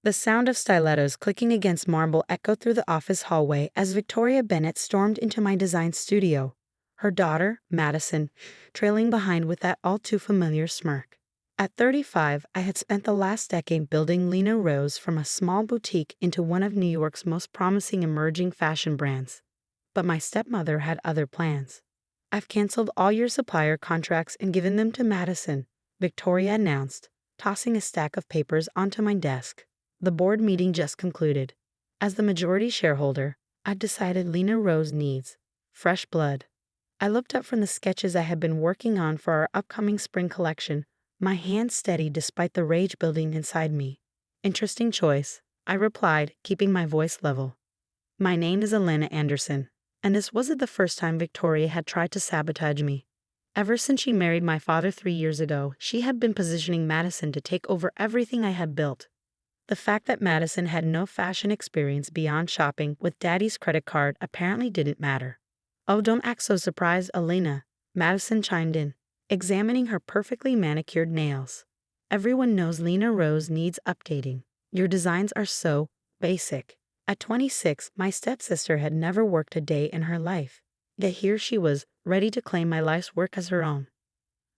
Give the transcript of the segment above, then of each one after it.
The sound of stilettos clicking against marble echoed through the office hallway as Victoria Bennett stormed into my design studio, her daughter, Madison, trailing behind with that all-too-familiar smirk. At 35, I had spent the last decade building Lena Rose from a small boutique into one of New York's most promising emerging fashion brands. But my stepmother had other plans. "I've canceled all your supplier contracts and given them to Madison," Victoria announced, tossing a stack of papers onto my desk. The board meeting just concluded. As the majority shareholder, I'd decided Lena Rose needs fresh blood. I looked up from the sketches I had been working on for our upcoming spring collection, my hands steady despite the rage building inside me. "Interesting choice," I replied, keeping my voice level. "My name is Lena Anderson, and this wasn't the first time Victoria had tried to sabotage me. Ever since she married my father 3 years ago, she had been positioning Madison to take over everything I had built. The fact that Madison had no fashion experience beyond shopping with Daddy's credit card apparently didn't matter. "Oh, don't act so surprised, Elena," Madison chimed in, examining her perfectly manicured nails. "Everyone knows Lena Rose needs updating. Your designs are so basic." At 26, my stepsister had never worked a day in her life. Yet here she was, ready to claim my life's work as her own.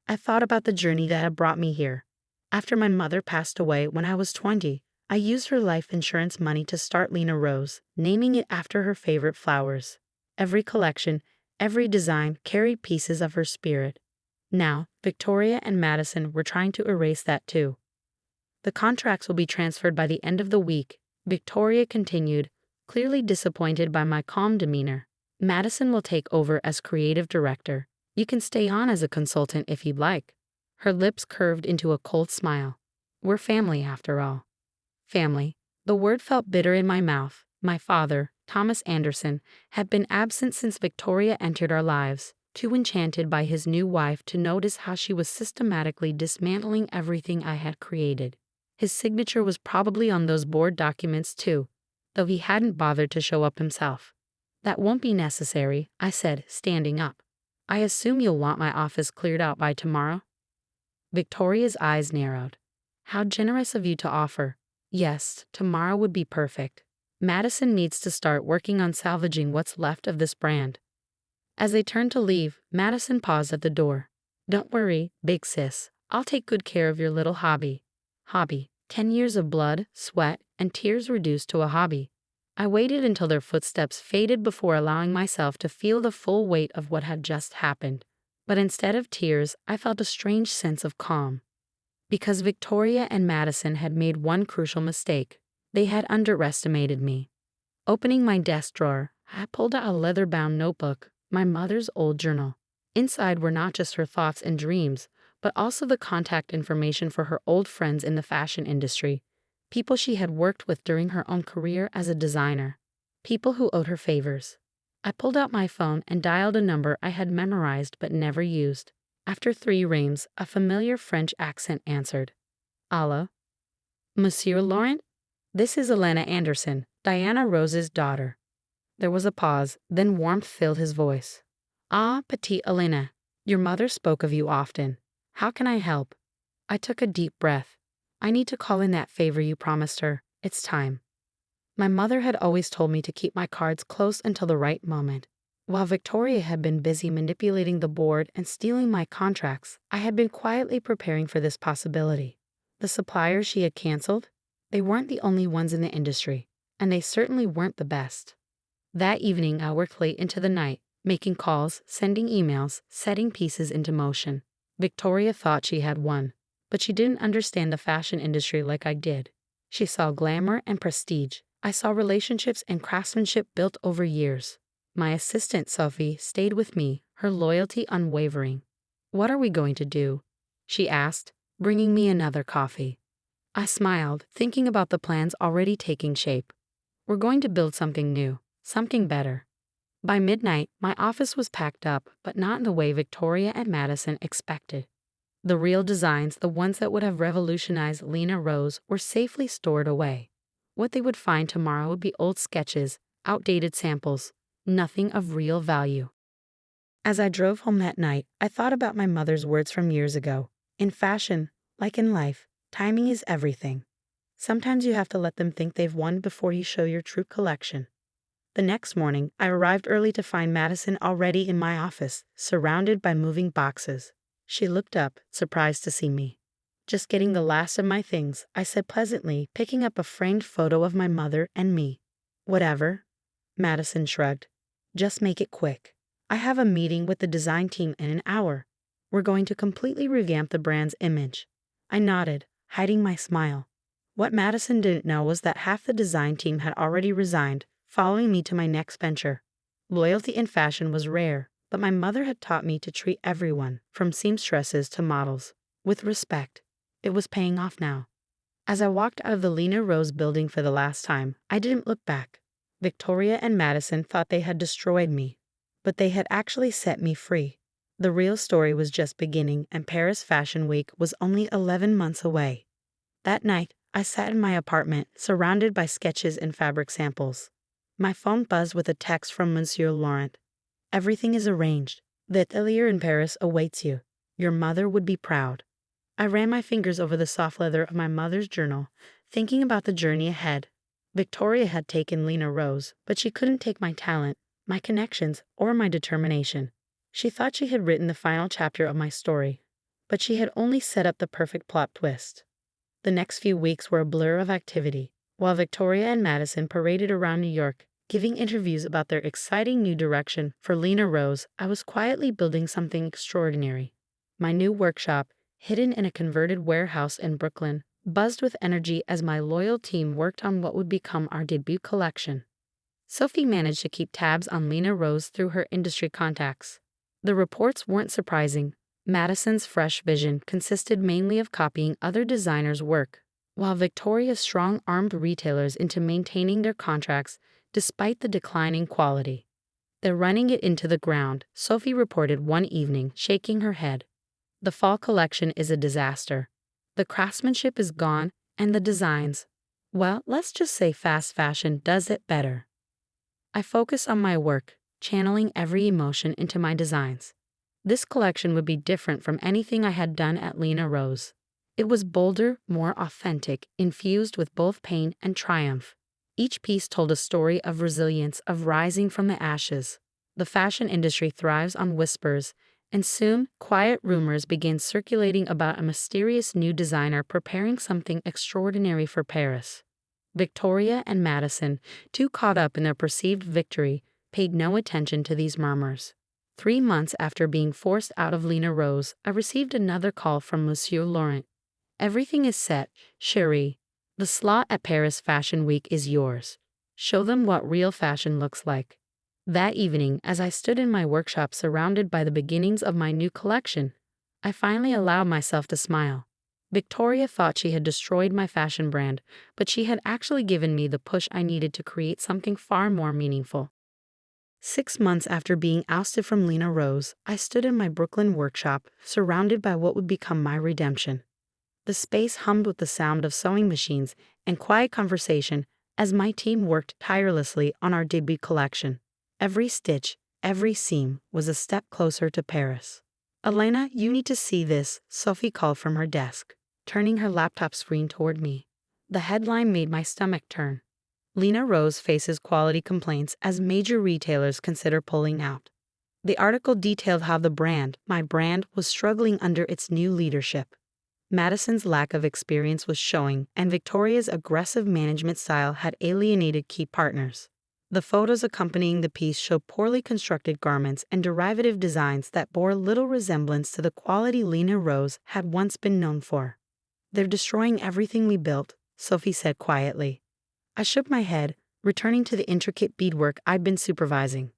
I thought about the journey that had brought me here. After my mother passed away when I was 20, I used her life insurance money to start Lena Rose, naming it after her favorite flowers. Every collection, every design carried pieces of her spirit. Now, Victoria and Madison were trying to erase that too. "The contracts will be transferred by the end of the week," Victoria continued, clearly disappointed by my calm demeanor. "Madison will take over as creative director. You can stay on as a consultant if you'd like." Her lips curved into a cold smile. "We're family after all." Family. The word felt bitter in my mouth. My father, Thomas Anderson, had been absent since Victoria entered our lives, too enchanted by his new wife to notice how she was systematically dismantling everything I had created. His signature was probably on those board documents too, though he hadn't bothered to show up himself. "That won't be necessary," I said, standing up. "I assume you'll want my office cleared out by tomorrow?" Victoria's eyes narrowed. "How generous of you to offer. Yes, tomorrow would be perfect. Madison needs to start working on salvaging what's left of this brand." As they turned to leave, Madison paused at the door. "Don't worry, big sis. I'll take good care of your little hobby." Hobby. 10 years of blood, sweat, and tears reduced to a hobby. I waited until their footsteps faded before allowing myself to feel the full weight of what had just happened. But instead of tears, I felt a strange sense of calm. Because Victoria and Madison had made one crucial mistake. They had underestimated me. Opening my desk drawer, I pulled out a leather-bound notebook, my mother's old journal. Inside were not just her thoughts and dreams, but also the contact information for her old friends in the fashion industry, people she had worked with during her own career as a designer, people who owed her favors. I pulled out my phone and dialed a number I had memorized but never used. After 3 rings, a familiar French accent answered. "Allo? Monsieur Laurent? This is Lena Anderson, Diana Rose's daughter." There was a pause, then warmth filled his voice. "Ah, petite Elena, your mother spoke of you often. How can I help?" I took a deep breath. "I need to call in that favor you promised her. It's time." My mother had always told me to keep my cards close until the right moment. While Victoria had been busy manipulating the board and stealing my contracts, I had been quietly preparing for this possibility. The suppliers she had canceled? They weren't the only ones in the industry, and they certainly weren't the best. That evening I worked late into the night, making calls, sending emails, setting pieces into motion. Victoria thought she had won, but she didn't understand the fashion industry like I did. She saw glamour and prestige. I saw relationships and craftsmanship built over years. My assistant, Sophie, stayed with me, her loyalty unwavering. "What are we going to do?" she asked, bringing me another coffee. I smiled, thinking about the plans already taking shape. "We're going to build something new, something better." By midnight, my office was packed up, but not in the way Victoria and Madison expected. The real designs, the ones that would have revolutionized Lena Rose, were safely stored away. What they would find tomorrow would be old sketches, outdated samples, nothing of real value. As I drove home that night, I thought about my mother's words from years ago. In fashion, like in life, timing is everything. Sometimes you have to let them think they've won before you show your true collection. The next morning, I arrived early to find Madison already in my office, surrounded by moving boxes. She looked up, surprised to see me. "Just getting the last of my things," I said pleasantly, picking up a framed photo of my mother and me. "Whatever." Madison shrugged. "Just make it quick. I have a meeting with the design team in an hour. We're going to completely revamp the brand's image." I nodded, hiding my smile. What Madison didn't know was that half the design team had already resigned, following me to my next venture. Loyalty in fashion was rare, but my mother had taught me to treat everyone, from seamstresses to models, with respect. It was paying off now. As I walked out of the Lena Rose building for the last time, I didn't look back. Victoria and Madison thought they had destroyed me, but they had actually set me free. The real story was just beginning, and Paris Fashion Week was only 11 months away. That night, I sat in my apartment, surrounded by sketches and fabric samples. My phone buzzed with a text from Monsieur Laurent. "Everything is arranged. The atelier in Paris awaits you. Your mother would be proud." I ran my fingers over the soft leather of my mother's journal, thinking about the journey ahead. Victoria had taken Lena Rose, but she couldn't take my talent, my connections, or my determination. She thought she had written the final chapter of my story, but she had only set up the perfect plot twist. The next few weeks were a blur of activity, while Victoria and Madison paraded around New York, giving interviews about their exciting new direction. For Lena Rose, I was quietly building something extraordinary. My new workshop, hidden in a converted warehouse in Brooklyn, buzzed with energy as my loyal team worked on what would become our debut collection. Sophie managed to keep tabs on Lena Rose through her industry contacts. The reports weren't surprising. Madison's fresh vision consisted mainly of copying other designers' work, while Victoria strong-armed retailers into maintaining their contracts despite the declining quality. "They're running it into the ground," Sophie reported one evening, shaking her head. "The fall collection is a disaster. The craftsmanship is gone, and the designs, well, let's just say fast fashion does it better." I focused on my work, channeling every emotion into my designs. This collection would be different from anything I had done at Lena Rose. It was bolder, more authentic, infused with both pain and triumph. Each piece told a story of resilience, of rising from the ashes. The fashion industry thrives on whispers, and soon, quiet rumors began circulating about a mysterious new designer preparing something extraordinary for Paris. Victoria and Madison, too caught up in their perceived victory, paid no attention to these murmurs. 3 months after being forced out of Lena Rose, I received another call from Monsieur Laurent. "Everything is set, chérie. The slot at Paris Fashion Week is yours. Show them what real fashion looks like." That evening, as I stood in my workshop surrounded by the beginnings of my new collection, I finally allowed myself to smile. Victoria thought she had destroyed my fashion brand, but she had actually given me the push I needed to create something far more meaningful. 6 months after being ousted from Lena Rose, I stood in my Brooklyn workshop, surrounded by what would become my redemption. The space hummed with the sound of sewing machines and quiet conversation as my team worked tirelessly on our debut collection. Every stitch, every seam was a step closer to Paris. "Elena, you need to see this," Sophie called from her desk, turning her laptop screen toward me. The headline made my stomach turn. "Lena Rose faces quality complaints as major retailers consider pulling out." The article detailed how the brand, my brand, was struggling under its new leadership. Madison's lack of experience was showing, and Victoria's aggressive management style had alienated key partners. The photos accompanying the piece showed poorly constructed garments and derivative designs that bore little resemblance to the quality Lena Rose had once been known for. "They're destroying everything we built," Sophie said quietly. I shook my head, returning to the intricate beadwork I'd been supervising.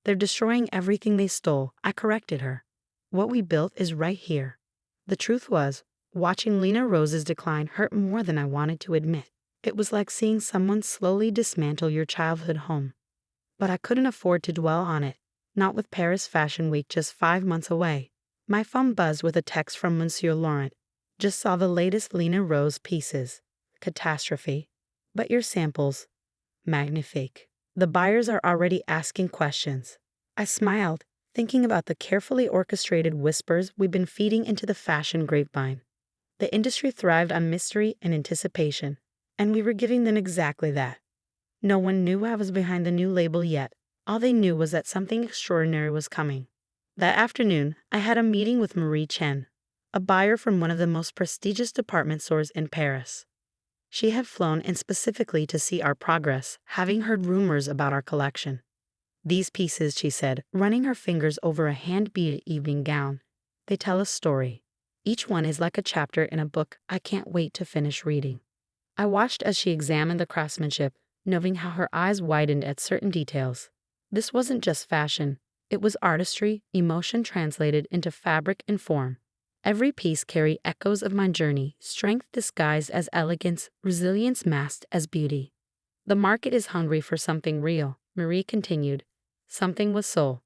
"They're destroying everything they stole," I corrected her. "What we built is right here." The truth was, watching Lena Rose's decline hurt more than I wanted to admit. It was like seeing someone slowly dismantle your childhood home. But I couldn't afford to dwell on it, not with Paris Fashion Week just 5 months away. My phone buzzed with a text from Monsieur Laurent. "Just saw the latest Lena Rose pieces. Catastrophe. But your samples. Magnifique. The buyers are already asking questions." I smiled, thinking about the carefully orchestrated whispers we've been feeding into the fashion grapevine. The industry thrived on mystery and anticipation. And we were giving them exactly that. No one knew I was behind the new label yet. All they knew was that something extraordinary was coming. That afternoon, I had a meeting with Marie Chen, a buyer from one of the most prestigious department stores in Paris. She had flown in specifically to see our progress, having heard rumors about our collection. These pieces, she said, running her fingers over a hand-beaded evening gown, they tell a story. Each one is like a chapter in a book I can't wait to finish reading. I watched as she examined the craftsmanship, noting how her eyes widened at certain details. This wasn't just fashion. It was artistry, emotion translated into fabric and form. Every piece carried echoes of my journey, strength disguised as elegance, resilience masked as beauty. The market is hungry for something real, Marie continued. Something with soul.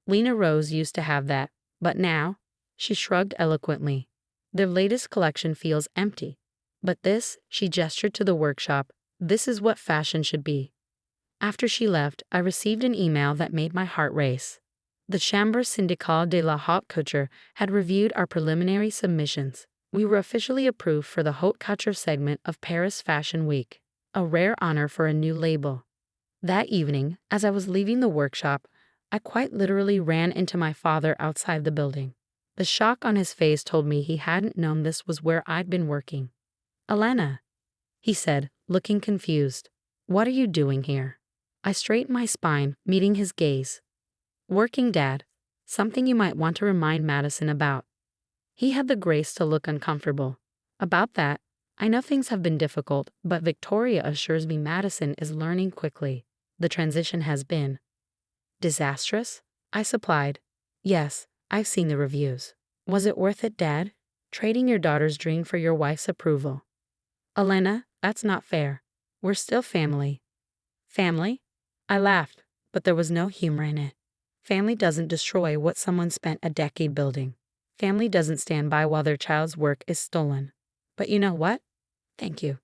Lena Rose used to have that, but now, she shrugged eloquently. Their latest collection feels empty. But this, she gestured to the workshop, this is what fashion should be. After she left, I received an email that made my heart race. The Chambre Syndicale de la Haute Couture had reviewed our preliminary submissions. We were officially approved for the Haute Couture segment of Paris Fashion Week, a rare honor for a new label. That evening, as I was leaving the workshop, I quite literally ran into my father outside the building. The shock on his face told me he hadn't known this was where I'd been working. "Elena," he said, looking confused. "What are you doing here?" I straightened my spine, meeting his gaze. "Working, Dad. Something you might want to remind Madison about." He had the grace to look uncomfortable. "About that, I know things have been difficult, but Victoria assures me Madison is learning quickly. The transition has been disastrous?" I supplied. "Yes, I've seen the reviews. Was it worth it, Dad? Trading your daughter's dream for your wife's approval?" "Elena, that's not fair. We're still family." "Family?" I laughed, but there was no humor in it. Family doesn't destroy what someone spent a decade building. Family doesn't stand by while their child's work is stolen. But you know what? Thank you.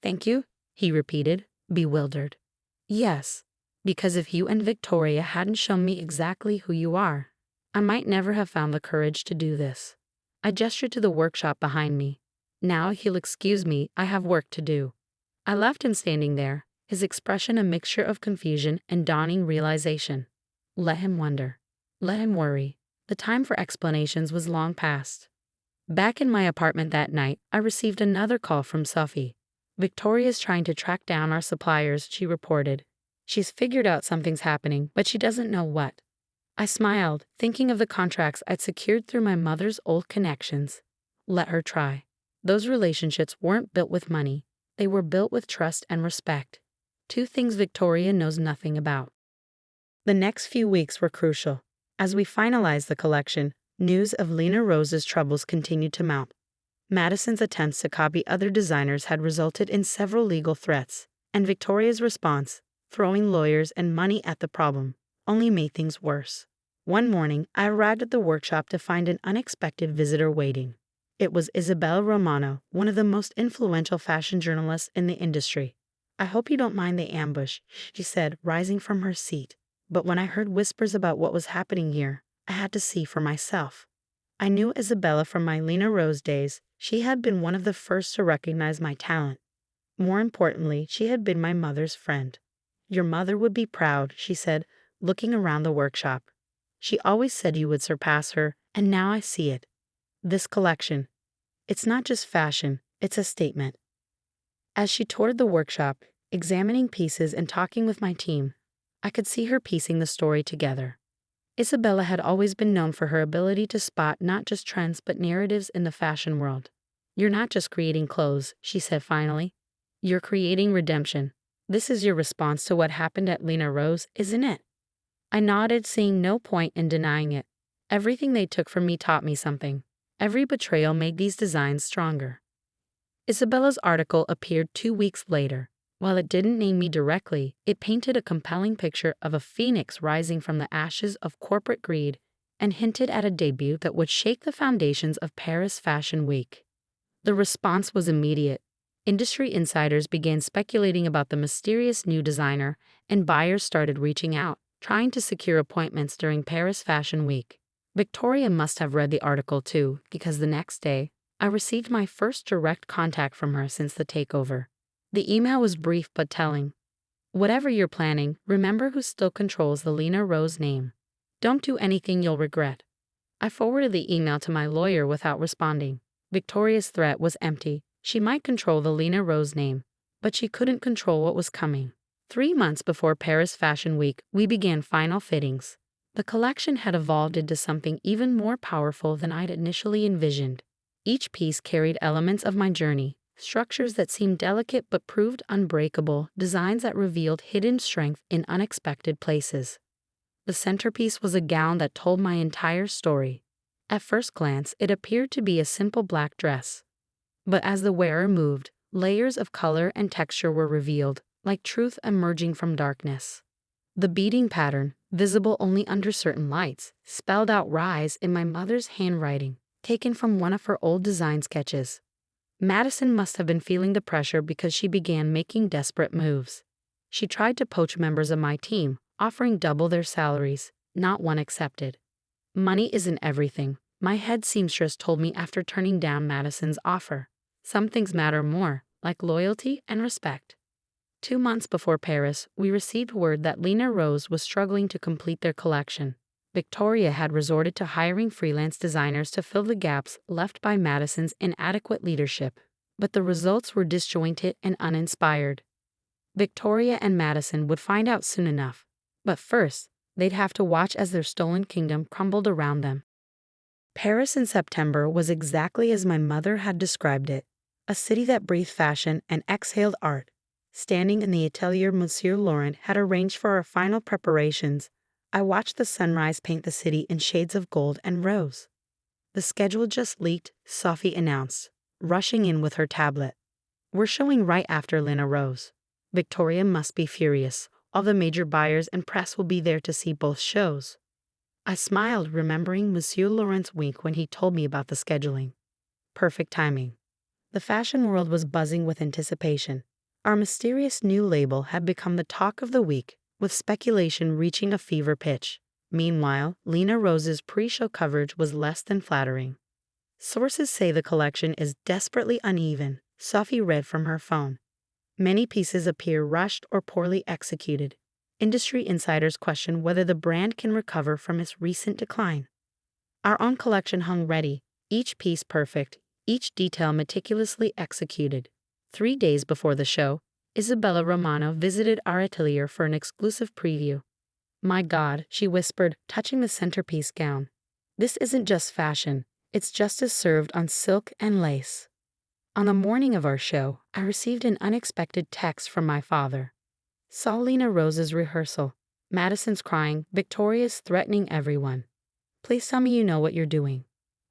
"Thank you?" he repeated, bewildered. "Yes, because if you and Victoria hadn't shown me exactly who you are, I might never have found the courage to do this." I gestured to the workshop behind me. "Now, if you'll excuse me, I have work to do." I left him standing there, his expression a mixture of confusion and dawning realization. Let him wonder. Let him worry. The time for explanations was long past. Back in my apartment that night, I received another call from Sophie. "Victoria's trying to track down our suppliers," she reported. "She's figured out something's happening, but she doesn't know what." I smiled, thinking of the contracts I'd secured through my mother's old connections. Let her try. Those relationships weren't built with money. They were built with trust and respect. Two things Victoria knows nothing about. The next few weeks were crucial. As we finalized the collection, news of Lena Rose's troubles continued to mount. Madison's attempts to copy other designers had resulted in several legal threats, and Victoria's response, throwing lawyers and money at the problem, only made things worse. One morning, I arrived at the workshop to find an unexpected visitor waiting. It was Isabella Romano, one of the most influential fashion journalists in the industry. "I hope you don't mind the ambush," she said, rising from her seat. But when I heard whispers about what was happening here, I had to see for myself. I knew Isabella from my Lena Rose days. She had been one of the first to recognize my talent. More importantly, she had been my mother's friend. "Your mother would be proud," she said, looking around the workshop. "She always said you would surpass her, and now I see it. This collection. It's not just fashion, it's a statement." As she toured the workshop, examining pieces and talking with my team, I could see her piecing the story together. Isabella had always been known for her ability to spot not just trends but narratives in the fashion world. "You're not just creating clothes," she said finally. "You're creating redemption. This is your response to what happened at Lena Rose, isn't it?" I nodded, seeing no point in denying it. Everything they took from me taught me something. Every betrayal made these designs stronger. Isabella's article appeared 2 weeks later. While it didn't name me directly, it painted a compelling picture of a phoenix rising from the ashes of corporate greed and hinted at a debut that would shake the foundations of Paris Fashion Week. The response was immediate. Industry insiders began speculating about the mysterious new designer, and buyers started reaching out, trying to secure appointments during Paris Fashion Week. Victoria must have read the article too, because the next day, I received my first direct contact from her since the takeover. The email was brief but telling. Whatever you're planning, remember who still controls the Lena Rose name. Don't do anything you'll regret. I forwarded the email to my lawyer without responding. Victoria's threat was empty. She might control the Lena Rose name, but she couldn't control what was coming. 3 months before Paris Fashion Week, we began final fittings. The collection had evolved into something even more powerful than I'd initially envisioned. Each piece carried elements of my journey, structures that seemed delicate but proved unbreakable, designs that revealed hidden strength in unexpected places. The centerpiece was a gown that told my entire story. At first glance, it appeared to be a simple black dress. But as the wearer moved, layers of color and texture were revealed, like truth emerging from darkness. The beading pattern, visible only under certain lights, spelled out rise in my mother's handwriting, taken from one of her old design sketches. Madison must have been feeling the pressure because she began making desperate moves. She tried to poach members of my team, offering double their salaries. Not one accepted. Money isn't everything, my head seamstress told me after turning down Madison's offer. Some things matter more, like loyalty and respect. 2 months before Paris, we received word that Lena Rose was struggling to complete their collection. Victoria had resorted to hiring freelance designers to fill the gaps left by Madison's inadequate leadership, but the results were disjointed and uninspired. Victoria and Madison would find out soon enough, but first, they'd have to watch as their stolen kingdom crumbled around them. Paris in September was exactly as my mother had described it, a city that breathed fashion and exhaled art. Standing in the atelier Monsieur Laurent had arranged for our final preparations, I watched the sunrise paint the city in shades of gold and rose. The schedule just leaked, Sophie announced, rushing in with her tablet. We're showing right after Lena Rose. Victoria must be furious. All the major buyers and press will be there to see both shows. I smiled, remembering Monsieur Laurent's wink when he told me about the scheduling. Perfect timing. The fashion world was buzzing with anticipation. Our mysterious new label had become the talk of the week, with speculation reaching a fever pitch. Meanwhile, Lena Rose's pre-show coverage was less than flattering. Sources say the collection is desperately uneven, Sophie read from her phone. Many pieces appear rushed or poorly executed. Industry insiders question whether the brand can recover from its recent decline. Our own collection hung ready, each piece perfect, each detail meticulously executed. 3 days before the show, Isabella Romano visited our atelier for an exclusive preview. My God, she whispered, touching the centerpiece gown. This isn't just fashion, it's justice served on silk and lace. On the morning of our show, I received an unexpected text from my father. Saw Lena Rose's rehearsal. Madison's crying, Victoria's threatening everyone. Please tell me you know what you're doing.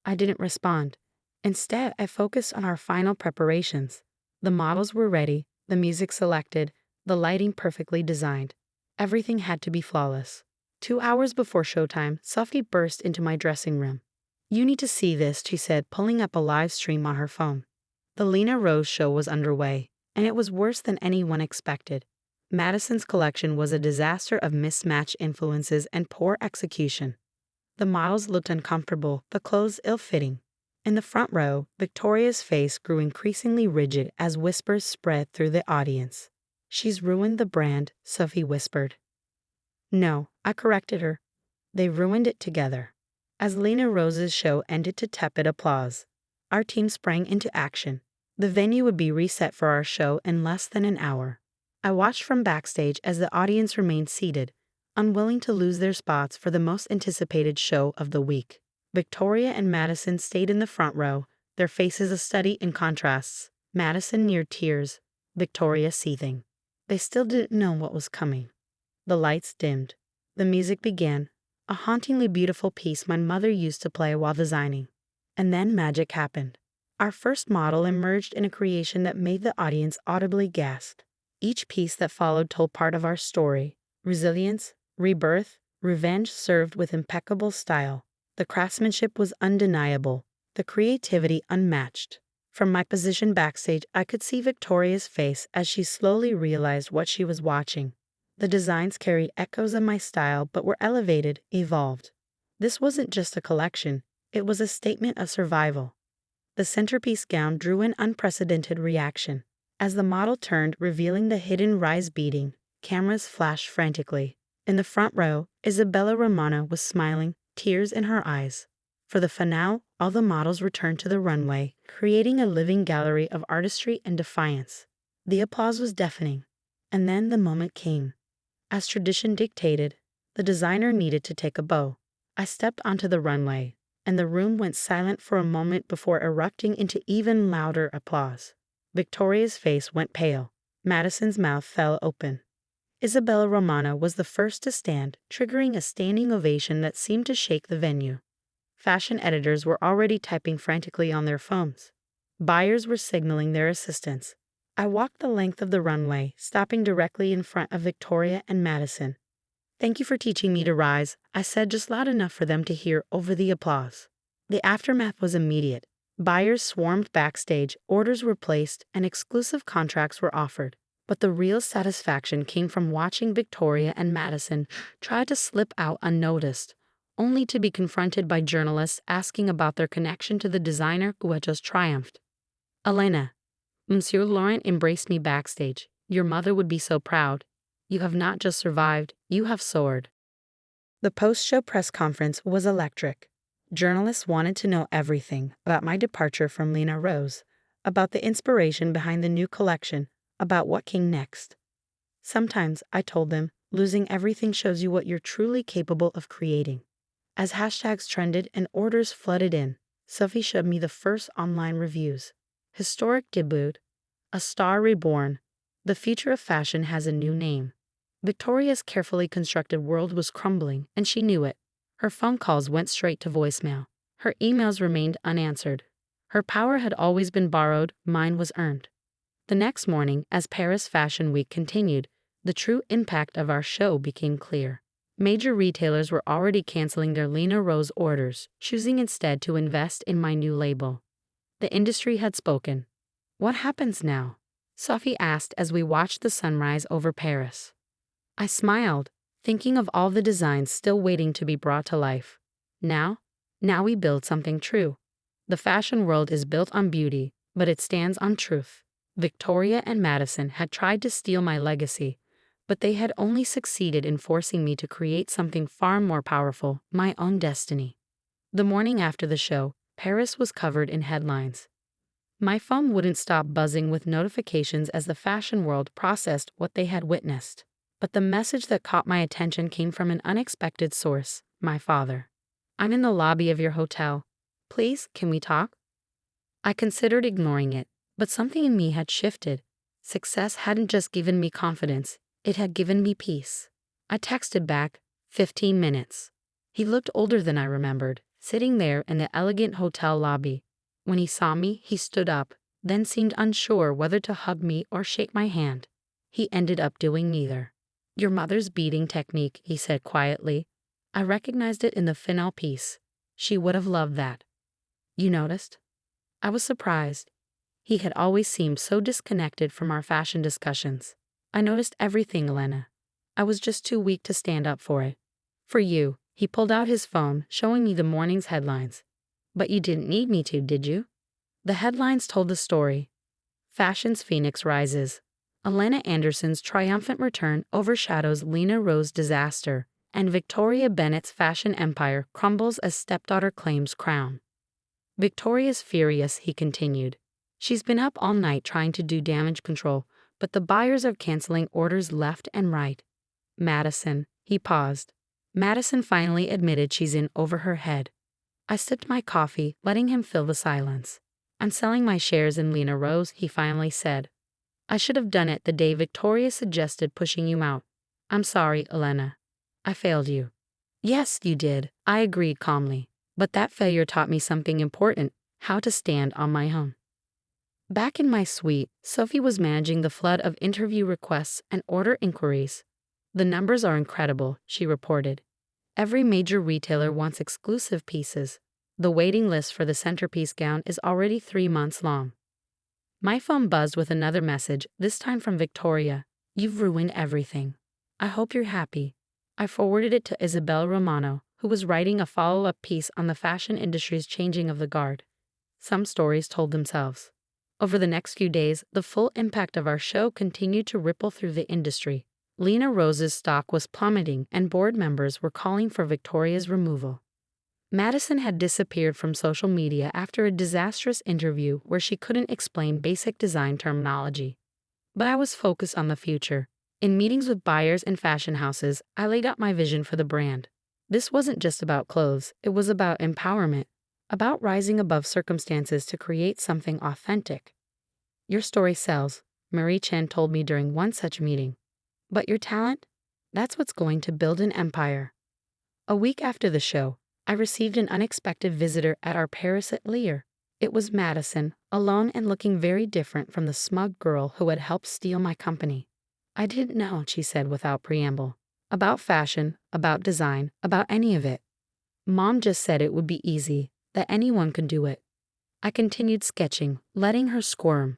I didn't respond. Instead, I focused on our final preparations. The models were ready, the music selected, the lighting perfectly designed. Everything had to be flawless. 2 hours before showtime, Sophie burst into my dressing room. You need to see this, she said, pulling up a live stream on her phone. The Lena Rose show was underway, and it was worse than anyone expected. Madison's collection was a disaster of mismatched influences and poor execution. The models looked uncomfortable, the clothes ill-fitting. In the front row, Victoria's face grew increasingly rigid as whispers spread through the audience. She's ruined the brand, Sophie whispered. No, I corrected her. They ruined it together. As Lena Rose's show ended to tepid applause, our team sprang into action. The venue would be reset for our show in less than an hour. I watched from backstage as the audience remained seated, unwilling to lose their spots for the most anticipated show of the week. Victoria and Madison stayed in the front row, their faces a study in contrasts. Madison near tears, Victoria seething. They still didn't know what was coming. The lights dimmed. The music began, a hauntingly beautiful piece my mother used to play while designing. And then magic happened. Our first model emerged in a creation that made the audience audibly gasp. Each piece that followed told part of our story. Resilience, rebirth, revenge served with impeccable style. The craftsmanship was undeniable, the creativity unmatched. From my position backstage, I could see Victoria's face as she slowly realized what she was watching. The designs carried echoes of my style but were elevated, evolved. This wasn't just a collection, it was a statement of survival. The centerpiece gown drew an unprecedented reaction. As the model turned, revealing the hidden rise beating, cameras flashed frantically. In the front row, Isabella Romano was smiling, tears in her eyes. For the finale, all the models returned to the runway, creating a living gallery of artistry and defiance. The applause was deafening. And then the moment came. As tradition dictated, the designer needed to take a bow. I stepped onto the runway, and the room went silent for a moment before erupting into even louder applause. Victoria's face went pale. Madison's mouth fell open. Isabella Romano was the first to stand, triggering a standing ovation that seemed to shake the venue. Fashion editors were already typing frantically on their phones. Buyers were signaling their assistance. I walked the length of the runway, stopping directly in front of Victoria and Madison. "Thank you for teaching me to rise," I said just loud enough for them to hear over the applause. The aftermath was immediate. Buyers swarmed backstage, orders were placed, and exclusive contracts were offered. But the real satisfaction came from watching Victoria and Madison try to slip out unnoticed, only to be confronted by journalists asking about their connection to the designer who had just triumphed. "Elena, Monsieur Laurent embraced me backstage. Your mother would be so proud. You have not just survived, you have soared." The post-show press conference was electric. Journalists wanted to know everything about my departure from Lena Rose, about the inspiration behind the new collection, about what came next. Sometimes, I told them, losing everything shows you what you're truly capable of creating. As hashtags trended and orders flooded in, Sophie showed me the first online reviews. Historic debut, a star reborn, the future of fashion has a new name. Victoria's carefully constructed world was crumbling, and she knew it. Her phone calls went straight to voicemail. Her emails remained unanswered. Her power had always been borrowed, mine was earned. The next morning, as Paris Fashion Week continued, the true impact of our show became clear. Major retailers were already canceling their Lena Rose orders, choosing instead to invest in my new label. The industry had spoken. "What happens now?" Sophie asked as we watched the sunrise over Paris. I smiled, thinking of all the designs still waiting to be brought to life. Now we build something true. The fashion world is built on beauty, but it stands on truth. Victoria and Madison had tried to steal my legacy, but they had only succeeded in forcing me to create something far more powerful, my own destiny. The morning after the show, Paris was covered in headlines. My phone wouldn't stop buzzing with notifications as the fashion world processed what they had witnessed. But the message that caught my attention came from an unexpected source, my father. "I'm in the lobby of your hotel. Please, can we talk?" I considered ignoring it, but something in me had shifted. Success hadn't just given me confidence, it had given me peace. I texted back, 15 minutes. He looked older than I remembered, sitting there in the elegant hotel lobby. When he saw me, he stood up, then seemed unsure whether to hug me or shake my hand. He ended up doing neither. "Your mother's beading technique," he said quietly. I recognized it in the finale piece. She would have loved that. "You noticed?" I was surprised. He had always seemed so disconnected from our fashion discussions. "I noticed everything, Elena. I was just too weak to stand up for it. For you." He pulled out his phone, showing me the morning's headlines. "But you didn't need me to, did you?" The headlines told the story. Fashion's phoenix rises. Elena Anderson's triumphant return overshadows Lena Rose's disaster, and Victoria Bennett's fashion empire crumbles as stepdaughter claims crown. "Victoria's furious," he continued. "She's been up all night trying to do damage control, but the buyers are canceling orders left and right. Madison," he paused. "Madison finally admitted she's in over her head." I sipped my coffee, letting him fill the silence. "I'm selling my shares in Lena Rose," he finally said. "I should have done it the day Victoria suggested pushing you out. I'm sorry, Elena. I failed you." "Yes, you did," I agreed calmly. "But that failure taught me something important, how to stand on my own." Back in my suite, Sophie was managing the flood of interview requests and order inquiries. "The numbers are incredible," she reported. "Every major retailer wants exclusive pieces. The waiting list for the centerpiece gown is already 3 months long." My phone buzzed with another message, this time from Victoria. "You've ruined everything. I hope you're happy." I forwarded it to Isabella Romano, who was writing a follow-up piece on the fashion industry's changing of the guard. Some stories told themselves. Over the next few days, the full impact of our show continued to ripple through the industry. Lena Rose's stock was plummeting, and board members were calling for Victoria's removal. Madison had disappeared from social media after a disastrous interview where she couldn't explain basic design terminology. But I was focused on the future. In meetings with buyers and fashion houses, I laid out my vision for the brand. This wasn't just about clothes, it was about empowerment, about rising above circumstances to create something authentic. Your story sells, Marie Chen told me during one such meeting. But your talent? That's what's going to build an empire. A week after the show, I received an unexpected visitor at our Paris atelier. It was Madison, alone and looking very different from the smug girl who had helped steal my company. I didn't know, she said without preamble, about fashion, about design, about any of it. Mom just said it would be easy, that anyone could do it. I continued sketching, letting her squirm.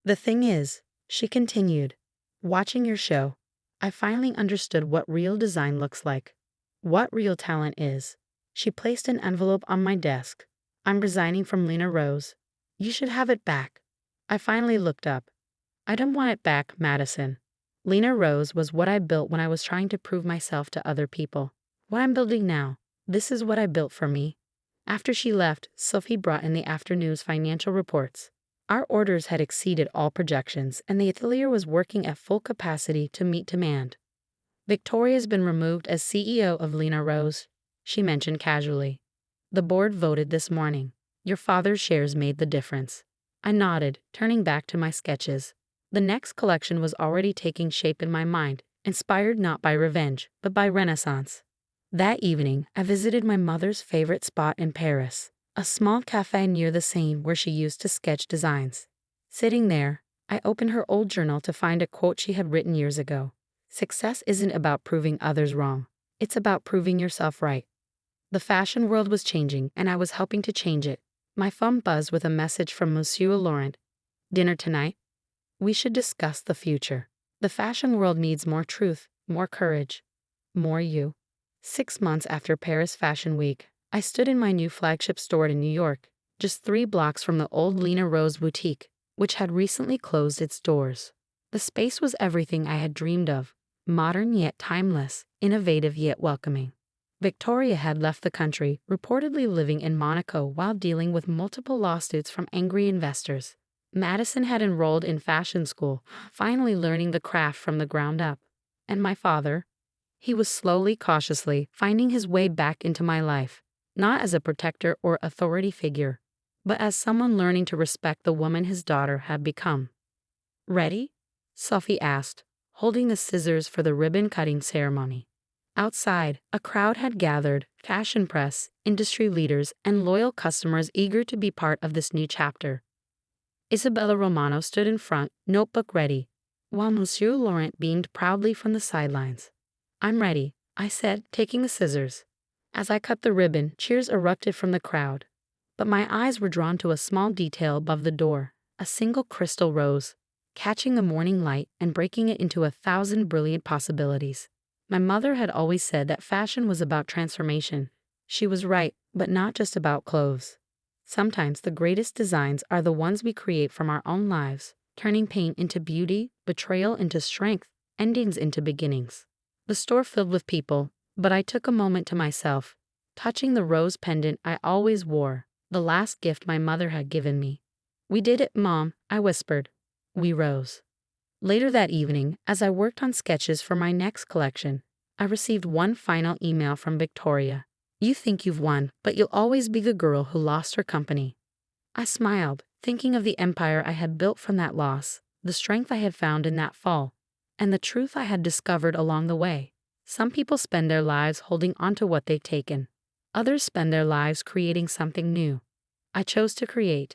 The thing is, she continued, watching your show, I finally understood what real design looks like, what real talent is. She placed an envelope on my desk. I'm resigning from Lena Rose. You should have it back. I finally looked up. I don't want it back, Madison. Lena Rose was what I built when I was trying to prove myself to other people. What I'm building now, this is what I built for me. After she left, Sophie brought in the afternoon's financial reports. Our orders had exceeded all projections, and the atelier was working at full capacity to meet demand. Victoria's been removed as CEO of Lena Rose, she mentioned casually. The board voted this morning. Your father's shares made the difference. I nodded, turning back to my sketches. The next collection was already taking shape in my mind, inspired not by revenge, but by Renaissance. That evening, I visited my mother's favorite spot in Paris, a small cafe near the Seine where she used to sketch designs. Sitting there, I opened her old journal to find a quote she had written years ago. Success isn't about proving others wrong. It's about proving yourself right. The fashion world was changing, and I was helping to change it. My phone buzzed with a message from Monsieur Laurent. Dinner tonight? We should discuss the future. The fashion world needs more truth, more courage, more you. 6 months after Paris Fashion Week, I stood in my new flagship store in New York, just 3 blocks from the old Lena Rose boutique, which had recently closed its doors. The space was everything I had dreamed of, modern yet timeless, innovative yet welcoming. Victoria had left the country, reportedly living in Monaco while dealing with multiple lawsuits from angry investors. Madison had enrolled in fashion school, finally learning the craft from the ground up. And my father? He was slowly, cautiously, finding his way back into my life, not as a protector or authority figure, but as someone learning to respect the woman his daughter had become. Ready? Sophie asked, holding the scissors for the ribbon-cutting ceremony. Outside, a crowd had gathered, fashion press, industry leaders, and loyal customers eager to be part of this new chapter. Isabella Romano stood in front, notebook ready, while Monsieur Laurent beamed proudly from the sidelines. I'm ready, I said, taking the scissors. As I cut the ribbon, cheers erupted from the crowd. But my eyes were drawn to a small detail above the door, a single crystal rose, catching the morning light and breaking it into 1,000 brilliant possibilities. My mother had always said that fashion was about transformation. She was right, but not just about clothes. Sometimes the greatest designs are the ones we create from our own lives, turning pain into beauty, betrayal into strength, endings into beginnings. The store filled with people, but I took a moment to myself, touching the rose pendant I always wore, the last gift my mother had given me. We did it, Mom, I whispered. We rose. Later that evening, as I worked on sketches for my next collection, I received one final email from Victoria. You think you've won, but you'll always be the girl who lost her company. I smiled, thinking of the empire I had built from that loss, the strength I had found in that fall, and the truth I had discovered along the way. Some people spend their lives holding onto what they've taken. Others spend their lives creating something new. I chose to create,